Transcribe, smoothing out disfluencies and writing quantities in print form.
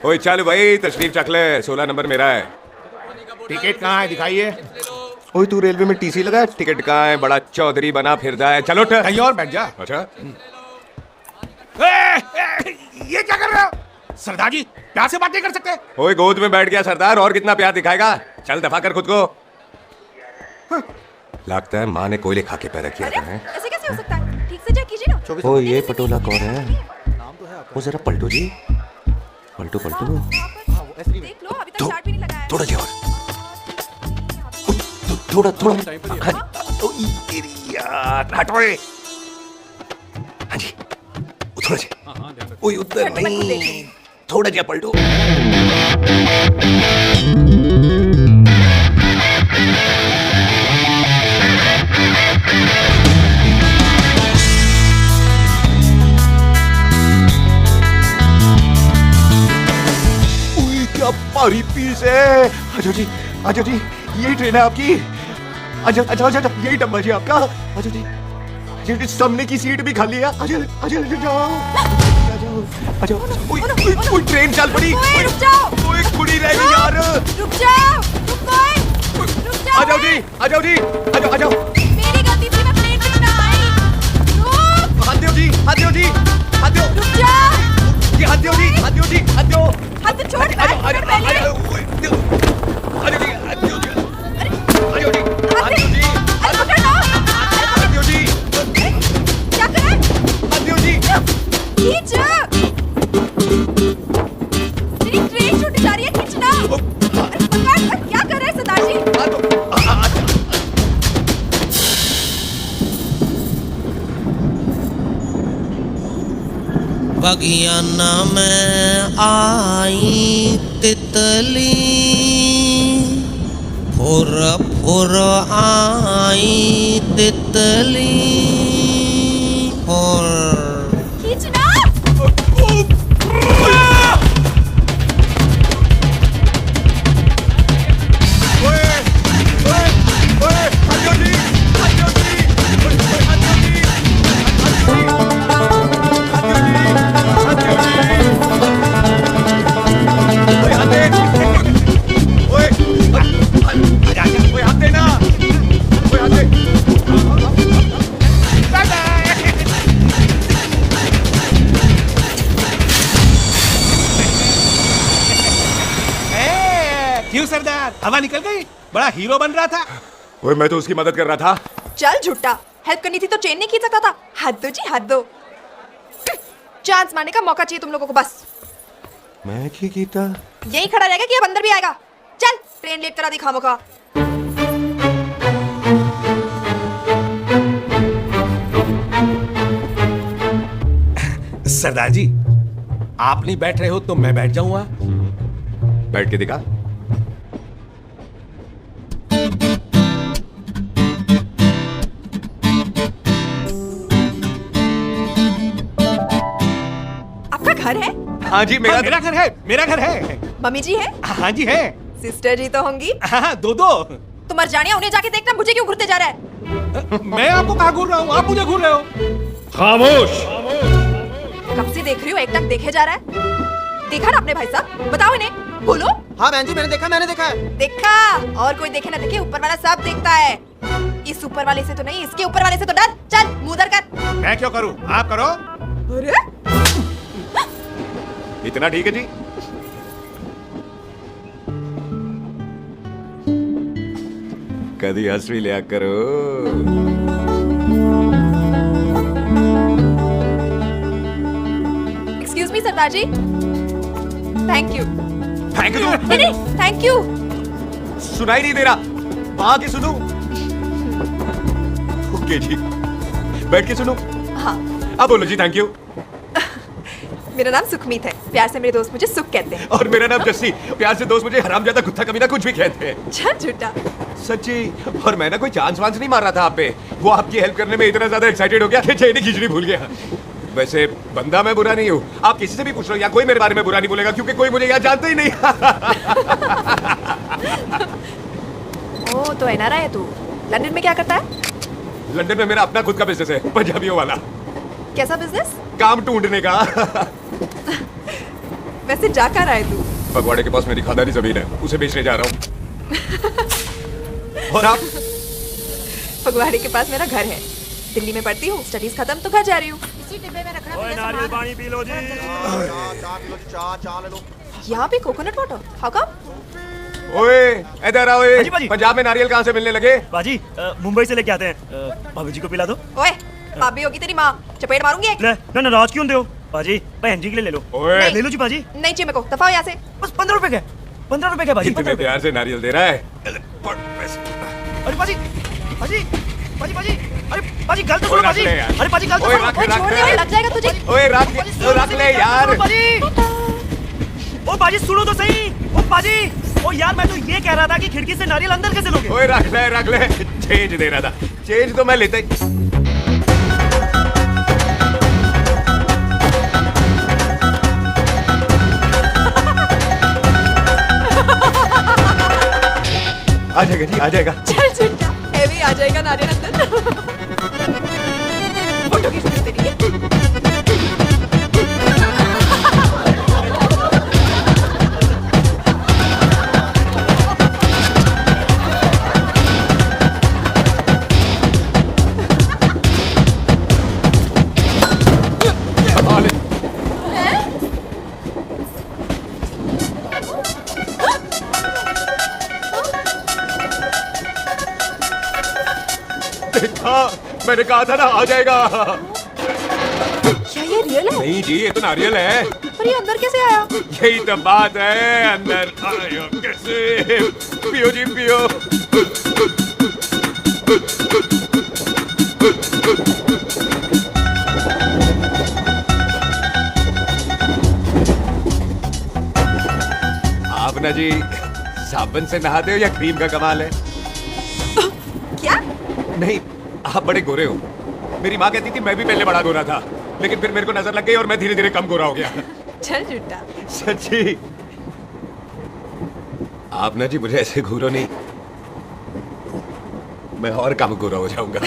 ओए चल भाई तशरीफ चख ले, 16 नंबर मेरा है। टिकट कहाँ है, दिखाइए। ओए तू रेलवे में टीसी लगा है, टिकट कहाँ है? बड़ा चौधरी बना फिरदा है। चलो उठ। कहीं और बैठ जा। अच्छा ये क्या कर रहे हो सरदार जी? प्यार से बात नहीं कर सकते? ओए गोद में बैठ गया सरदार, और कितना प्यार दिखाएगा? चल दफा कर खुद को। लगता है माँ ने कोयले खा के पैदा किया था। ऐसे कैसे हो सकता है? ठीक से चेक कीजिए ना। ओ ये पटोला कौन है? वो जरा पलटो जी, पलटो पलटो। देख लो, अभी तक चार्ट भी नहीं लगाया है। थोड़ा जी और, थोड़ा थोड़ा। हाँ जी, ओ तेरी यार, हट ओए। हाँ जी, थोड़ा जी। ओए उधर नहीं, थोड़ा जी पलटो। क्या भारी पीस है। अच्छा जी, अच्छा जी, यही ट्रेन है आपकी? अच्छा अच्छा अच्छा, यही डब्बा जी आपका? अच्छा जी, जी सामने की सीट भी खाली है। अच्छा अच्छा जाओ, अच्छा ओए ट्रेन चल पड़ी। ओए रुक जाओ, ओए कुड़ी रह गई यार। रुक जाओ, रुक जाओ। आ जाओ जी, आ जाओ जी, आ जाओ आ जाओ। मेरी गलती थी, मैं प्लेन में ना आई। रुक, हाथ दो जी, हाथ दो जी, हाथ दो। रुक जाओ। ये हाथ दो जी, हाथ दो जी, हाथ दो। हाथ छोड़, बैठ पहले। आ जाओ जी, हाथ दो जी, हाथ दो जी, हाथ दो जी, अरे पकड़ लो। हाथ दो जी, क्या कर रहा है? हाथ दो जी। खींच। मेरी ट्रेन छूट जा रही है, खींचना। अरे पकड़, क्या कर रहे हैं सरदार जी? बगियाना में आई तितली, फुर फुर आई तितली, फुर। खींचना। क्यों सरदार, हवा निकल गई? बड़ा हीरो बन रहा था। ओए मैं तो उसकी मदद कर रहा था। चल झूठा, हेल्प करनी थी तो चेन नहीं खींच सकता था। हाथ दो जी, हाथ दो। चांस मारने का मौका चाहिए तुम लोगों को बस। मैं क्या कीता? यही खड़ा रहेगा कि अब अंदर भी आएगा? चल ट्रेन लेट करा दिखा मौका। सरदार जी, आप नहीं बैठ रहे हो तो मैं बैठ जाऊंगा। बैठ के दिखा। आपका घर है? हाँ जी हाँ, मेरा घर है, मेरा घर है। मम्मी जी है? हाँ जी है। सिस्टर जी तो होंगी। हाँ, दो दो। तुम मर जाने, उन्हें जाके देखना मुझे क्यों घूरते जा रहा है। मैं आपको कहाँ घूर रहा हूँ, आप मुझे घूर रहे हो। खामोश। कब से देख रही हो, एक टक देखे जा रहा है। देखा ना अपने भाई साहब, बताओ इन्हें, बोलो। हाँ बहन जी, मैंने देखा है। देखा, और कोई देखे ना देखे, ऊपर वाला सब देखता है। इस ऊपर वाले से तो नहीं, इसके ऊपर वाले से तो डर। चल मुंह उधर कर। मैं क्यों करूँ, आप करो। अरे इतना ठीक है जी। कभी हंस भी लिया करो। Excuse me Sardar ji. Thank you. Thank you. नहीं, थैंक यू। सुनाई नहीं दे रहा, वहां के सुनूं? ओके जी, बैठ के सुनो। हाँ, अब बोलो जी थैंक यू। मेरा नाम सुखमीत है, प्यार से मेरे दोस्त मुझे सुख कहते हैं। और मेरा नाम जस्सी, प्यार से दोस्त मुझे हरामजादा कुत्ता कमीना कुछ भी कहते हैं। चल झूठा। सच्ची। और मैं ना कोई चांस वांस नहीं मार रहा था आप पे, वो आपकी हेल्प करने में इतना ज्यादा एक्साइटेड हो गया कि चेन खींचनी भूल गया। वैसे बंदा मैं बुरा नहीं हूँ, आप किसी से भी पूछ लो, या कोई मेरे बारे में बुरा नहीं बोलेगा, क्योंकि कोई मुझे यहाँ जानता ही नहीं। ओ तो एनआरआई है तू। लंदन में क्या करता है? लंदन में मेरा अपना खुद का बिजनेस है, पंजाबियों वाला। कैसा बिजनेस? काम ढूंढने का। वैसे जा कर आए तू? फगवाड़े के पास मेरी खानदानी जमीन है, उसे बेचने जा रहा हूँ। और आप? फगवाड़े के पास मेरा घर है, दिल्ली में पढ़ती हूँ, स्टडीज खत्म तो घर जा रही हूँ। नारियल पानी पी लो जी। यहाँ पे कोकोनट वाटर, हाउ कम? ओए इधर आओ। हाँ जी, बाजी। पंजाब में नारियल कहाँ से मिलने लगे? बाजी मुंबई से लेके आते हैं। भाभी जी को पिला दो। ओए, भाभी होगी तेरी माँ, चपेट मारूंगी एक। ले ना नाराज क्यों हो बाजी? बहन जी के लिए ले लो। ओए नहीं। ले लो जी बाजी। नहीं चाहिए मेरे को, दफा हो यहाँ से। बस 15 रुपए के। 15 रुपए के बाजी। इतने 15 रुपए। प्यार से नारियल दे रहा है। अरे बाजी बाजी बाजी बाजी अरे बाजी गलत ओए, सुनो रख बाजी। ले यार। अरे बाजी गलत ओए, सुनो। रख, ओए, रख, छोड़ दे, रख। लग जाएगा तुझे। ओए रख ले यार। बाजी ओ बाजी सुनो तो सही। ओ बाजी ओ यार मैं तो ये कह रहा था कि खिड़की से नारियल अंदर कैसे लोगे? ओए रख ले। चेंज दे रहा था, चेंज तो मैं लेता ही। आ जाएगा जी, आ जाएगा। चल झूठा, हैवी आ जाएगा नारियल अंदर। फोटो खींच ले तेरी। देखा, मैंने कहा था ना आ जाएगा। क्या ये रियल है? नहीं जी, ये तो नारियल है। पर ये अंदर कैसे आया? यही तो बात है, अंदर आयो कैसे? पियो जी पियो। आप ना जी साबुन से नहाते हो या क्रीम का कमाल है? क्या? नहीं, आप बड़े गोरे हो। मेरी माँ कहती थी मैं भी पहले बड़ा गोरा था, लेकिन फिर मेरे को नजर लग गई और मैं धीरे धीरे कम गोरा हो गया। चल झूठा। सच्ची? आप ना जी मुझे ऐसे घूरो नहीं, मैं और कम गोरा हो जाऊंगा।